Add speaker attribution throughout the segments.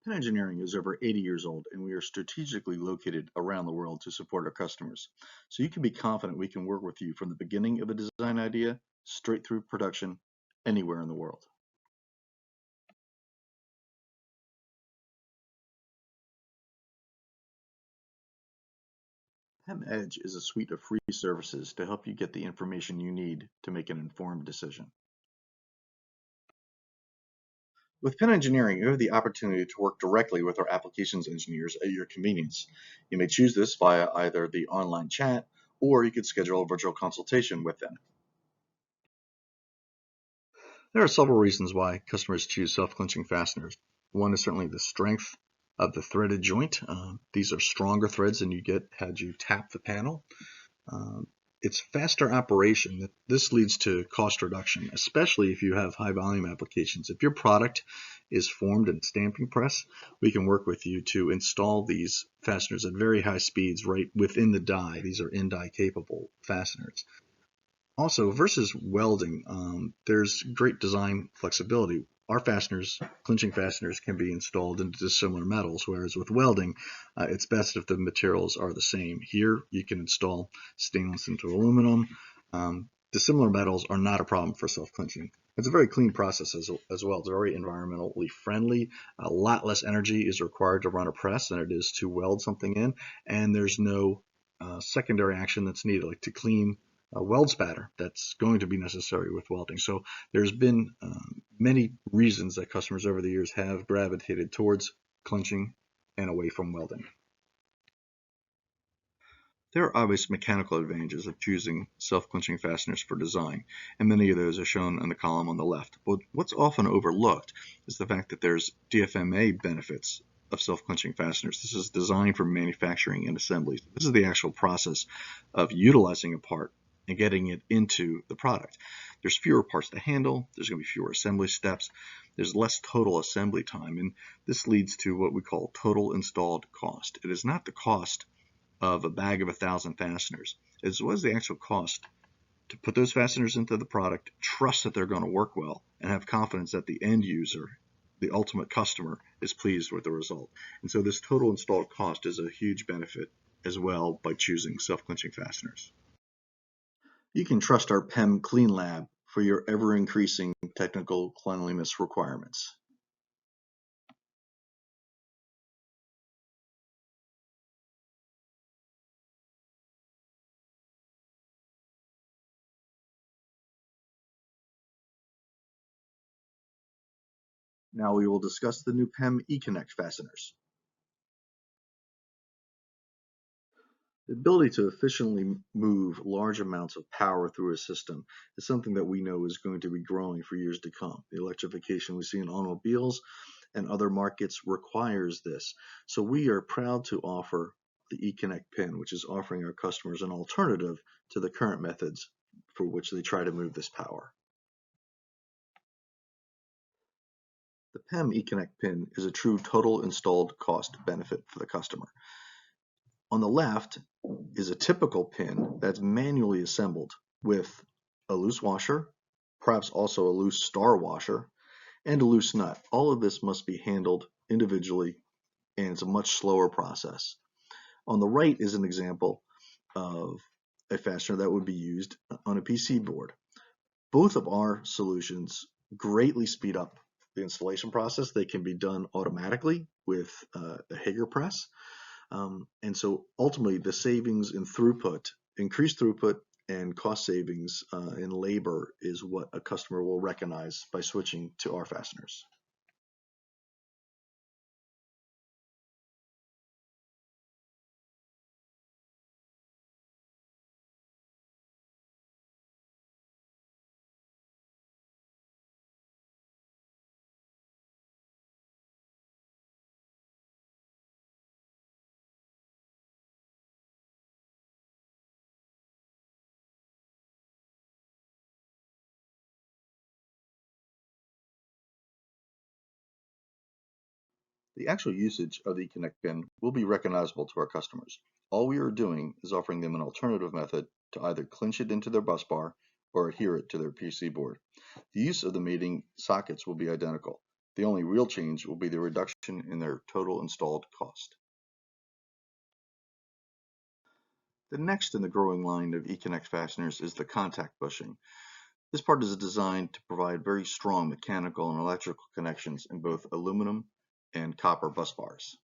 Speaker 1: PennEngineering is over 80 years old, and we are strategically located around the world to support our customers. So you can be confident we can work with you from the beginning of a design idea straight through production anywhere in the world. PennEdge is a suite of free services to help you get the information you need to make an informed decision. With PennEngineering, you have the opportunity to work directly with our applications engineers at your convenience. You may choose this via either the online chat, or you could schedule a virtual consultation with them. There are several reasons why customers choose self-clinching fasteners. One is certainly the strength of the threaded joint. These are stronger threads than you get had you tap the panel. It's faster operation. This leads to cost reduction, especially if you have high volume applications. If your product is formed in a stamping press, we can work with you to install these fasteners at very high speeds right within the die. These are in-die capable fasteners. Also, versus welding, there's great design flexibility. Our fasteners, clinching fasteners, can be installed into dissimilar metals, whereas with welding, it's best if the materials are the same. Here, you can install stainless into aluminum. Dissimilar metals are not a problem for self-clinching. It's a very clean process as well. It's very environmentally friendly. A lot less energy is required to run a press than it is to weld something in, and there's no secondary action that's needed, like to clean a weld spatter that's going to be necessary with welding. So there's been many reasons that customers over the years have gravitated towards clinching and away from welding. There are obvious mechanical advantages of choosing self-clinching fasteners for design, and many of those are shown in the column on the left. But what's often overlooked is the fact that there's DFMA benefits of self-clinching fasteners. This is designed for manufacturing and assembly. This is the actual process of utilizing a part and getting it into the product. There's fewer parts to handle, there's going to be fewer assembly steps, there's less total assembly time, and this leads to what we call total installed cost. It is not the cost of a bag of 1,000 fasteners, as well as the actual cost to put those fasteners into the product, trust that they're going to work well, and have confidence that the end user, the ultimate customer, is pleased with the result. And so this total installed cost is a huge benefit as well by choosing self-clinching fasteners. You can trust our PEM Clean Lab for your ever-increasing technical cleanliness requirements. Now we will discuss the new PEM eConnect fasteners. The ability to efficiently move large amounts of power through a system is something that we know is going to be growing for years to come. The electrification we see in automobiles and other markets requires this. So we are proud to offer the eConnect pin, which is offering our customers an alternative to the current methods for which they try to move this power. The PEM eConnect pin is a true total installed cost benefit for the customer. On the left is a typical pin that's manually assembled with a loose washer, perhaps also a loose star washer, and a loose nut. All of this must be handled individually, and it's a much slower process. On the right is an example of a fastener that would be used on a PC board. Both of our solutions greatly speed up the installation process. They can be done automatically with a Hager press. And so ultimately the savings in throughput, increased throughput and cost savings in labor is what a customer will recognize by switching to our fasteners. The actual usage of the Connect pin will be recognizable to our customers. All we are doing is offering them an alternative method to either clinch it into their bus bar or adhere it to their PC board. The use of the mating sockets will be identical. The only real change will be the reduction in their total installed cost. The next in the growing line of E-Connect fasteners is the contact bushing. This part is designed to provide very strong mechanical and electrical connections in both aluminum and copper bus bars.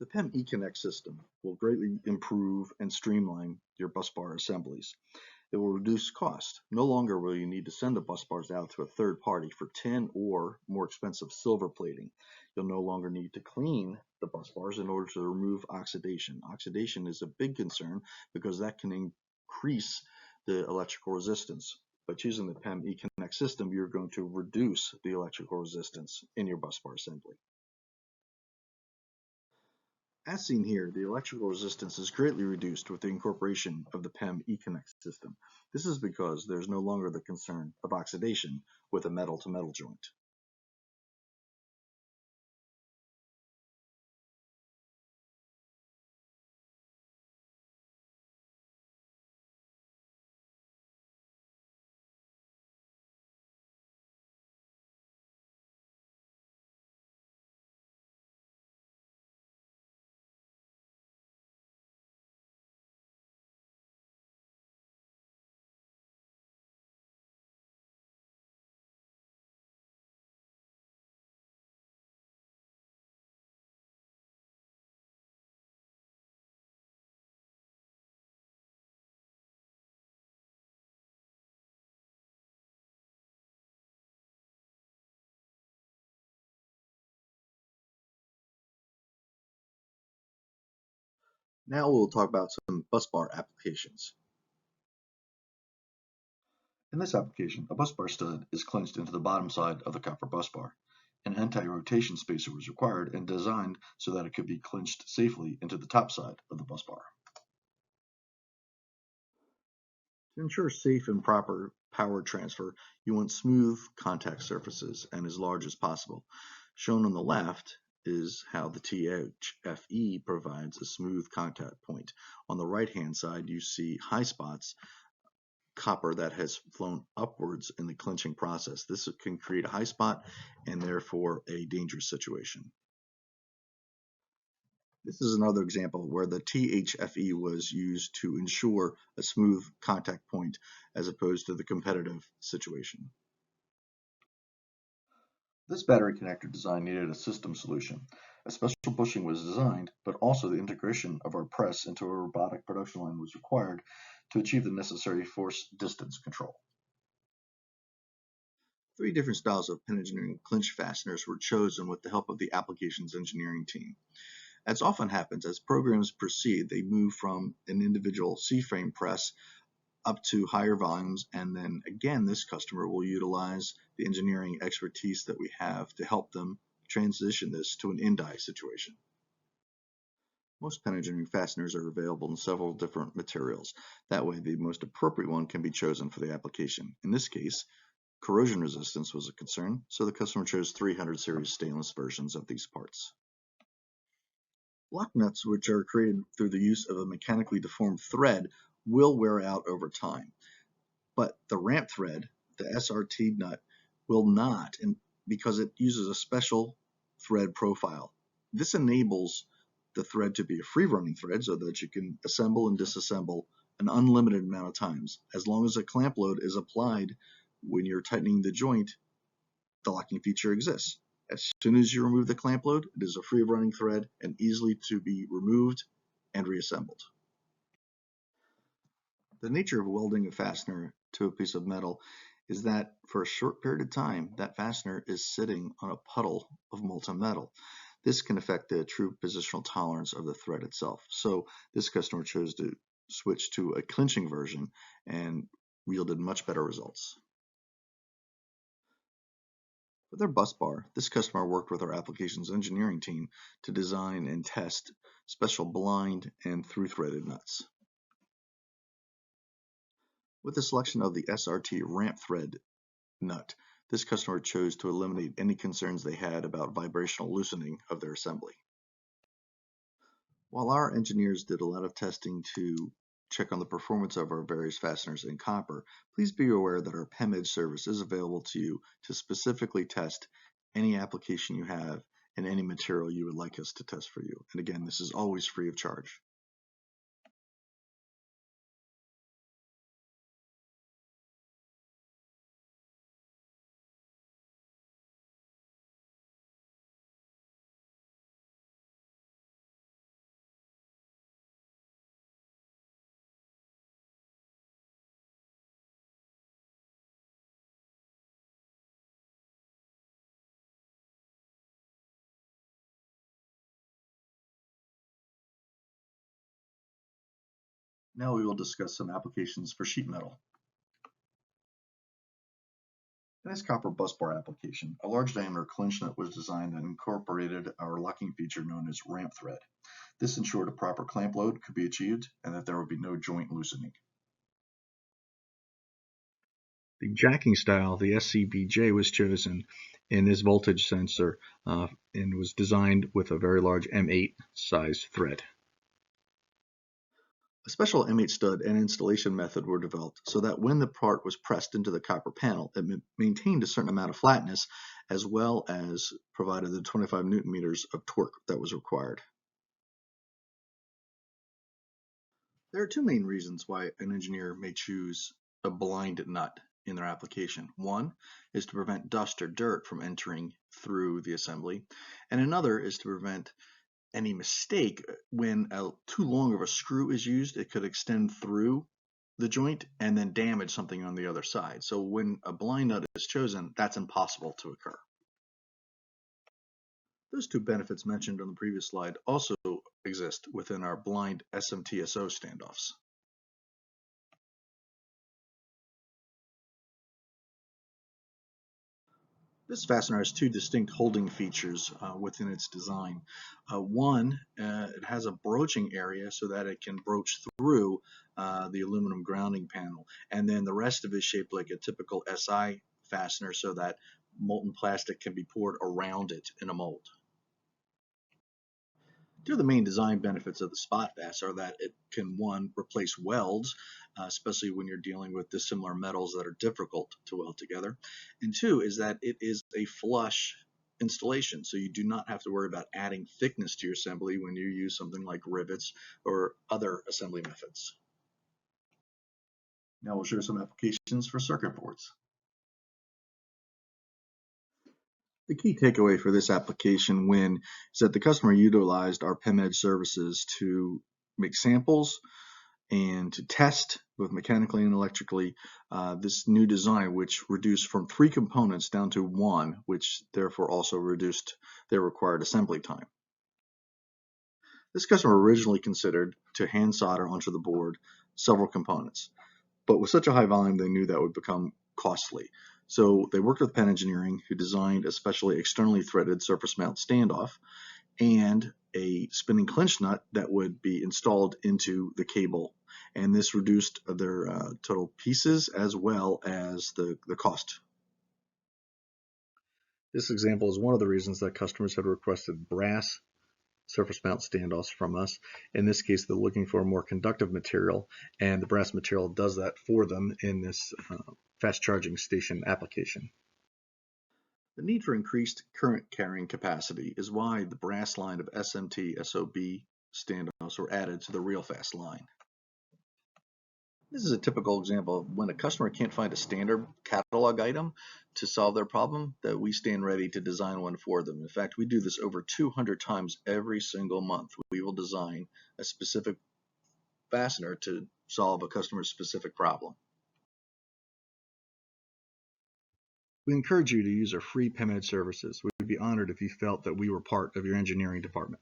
Speaker 1: The PEM E-Connect system will greatly improve and streamline your bus bar assemblies. It will reduce cost. No longer will you need to send the bus bars out to a third party for tin or more expensive silver plating. You'll no longer need to clean the bus bars in order to remove oxidation. Oxidation is a big concern because that can increase the electrical resistance. By choosing the PEM E-Connect system, you're going to reduce the electrical resistance in your bus bar assembly. As seen here, the electrical resistance is greatly reduced with the incorporation of the PEM E-Connect system. This is because there's no longer the concern of oxidation with a metal-to-metal joint. Now we'll talk about some bus bar applications. In this application, a bus bar stud is clenched into the bottom side of the copper bus bar. An anti-rotation spacer was required and designed so that it could be clenched safely into the top side of the bus bar. To ensure safe and proper power transfer, you want smooth contact surfaces and as large as possible. Shown on the left is how the THFE provides a smooth contact point. On the right-hand side, you see high spots, copper that has flown upwards in the clenching process. This can create a high spot and therefore a dangerous situation. This is another example where the THFE was used to ensure a smooth contact point as opposed to the competitive situation. This battery connector design needed a system solution. A special bushing was designed, but also the integration of our press into a robotic production line was required to achieve the necessary force distance control. Three different styles of PennEngineering clinch fasteners were chosen with the help of the applications engineering team. As often happens, as programs proceed, they move from an individual C-frame press up to higher volumes, and then again, this customer will utilize the engineering expertise that we have to help them transition this to an in-die situation. Most PennEngineering fasteners are available in several different materials. That way, the most appropriate one can be chosen for the application. In this case, corrosion resistance was a concern, so the customer chose 300 series stainless versions of these parts. Lock nuts, which are created through the use of a mechanically deformed thread, will wear out over time. But the ramp thread, the SRT nut, will not, and because it uses a special thread profile. This enables the thread to be a free-running thread so that you can assemble and disassemble an unlimited amount of times. As long as a clamp load is applied when you're tightening the joint, the locking feature exists. As soon as you remove the clamp load, it is a free running thread and easily to be removed and reassembled. The nature of welding a fastener to a piece of metal is that for a short period of time, that fastener is sitting on a puddle of molten metal. This can affect the true positional tolerance of the thread itself. So this customer chose to switched to a clinching version and yielded much better results. For their bus bar, this customer worked with our applications engineering team to design and test special blind and through-threaded nuts. With the selection of the SRT ramp thread nut, this customer chose to eliminate any concerns they had about vibrational loosening of their assembly. While our engineers did a lot of testing to check on the performance of our various fasteners in copper, please be aware that our PennEdge service is available to you to specifically test any application you have and any material you would like us to test for you. And again, this is always free of charge. Now we will discuss some applications for sheet metal. In this copper bus bar application, a large diameter clinch nut was designed and incorporated our locking feature known as ramp thread. This ensured a proper clamp load could be achieved and that there would be no joint loosening. The jacking style, the SCBJ, was chosen in this voltage sensor and was designed with a very large M8 size thread. A special M8 stud and installation method were developed so that when the part was pressed into the copper panel, it maintained a certain amount of flatness as well as provided the 25 Newton meters of torque that was required. There are two main reasons why an engineer may choose a blind nut in their application. One is to prevent dust or dirt from entering through the assembly, and another is to prevent any mistake. When too long of a screw is used, it could extend through the joint and then damage something on the other side. So when a blind nut is chosen, that's impossible to occur. Those two benefits mentioned on the previous slide also exist within our blind SMTSO standoffs. This fastener has two distinct holding features within its design. One, it has a broaching area so that it can broach through the aluminum grounding panel, and then the rest of it is shaped like a typical SI fastener so that molten plastic can be poured around it in a mold. Two of the main design benefits of the spot fastener are that it can, one, replace welds, especially when you're dealing with dissimilar metals that are difficult to weld together, and two is that it is a flush installation, so you do not have to worry about adding thickness to your assembly when you use something like rivets or other assembly methods. Now we'll share some applications for circuit boards. The key takeaway for this application win is that the customer utilized our PennEdge services to make samples and to test both mechanically and electrically this new design, which reduced from 3 components down to 1, which therefore also reduced their required assembly time. This customer originally considered to hand solder onto the board several components, but with such a high volume they knew that would become costly. So they worked with PennEngineering, who designed a specially externally threaded surface mount standoff and a spinning clinch nut that would be installed into the cable. And this reduced their total pieces as well as the cost. This example is one of the reasons that customers had requested brass surface mount standoffs from us. In this case, they're looking for a more conductive material, and the brass material does that for them in this fast charging station application. The need for increased current carrying capacity is why the brass line of SMT SOB standoffs were added to the RealFast line. This is a typical example of when a customer can't find a standard catalog item to solve their problem, that we stand ready to design one for them. In fact, we do this over 200 times every single month. We will design a specific fastener to solve a customer's specific problem. We encourage you to use our free PennEdge services. We would be honored if you felt that we were part of your engineering department.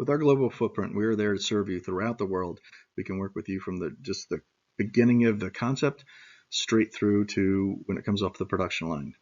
Speaker 1: With our global footprint, we are there to serve you throughout the world. We can work with you from just the beginning of the concept straight through to when it comes off the production line.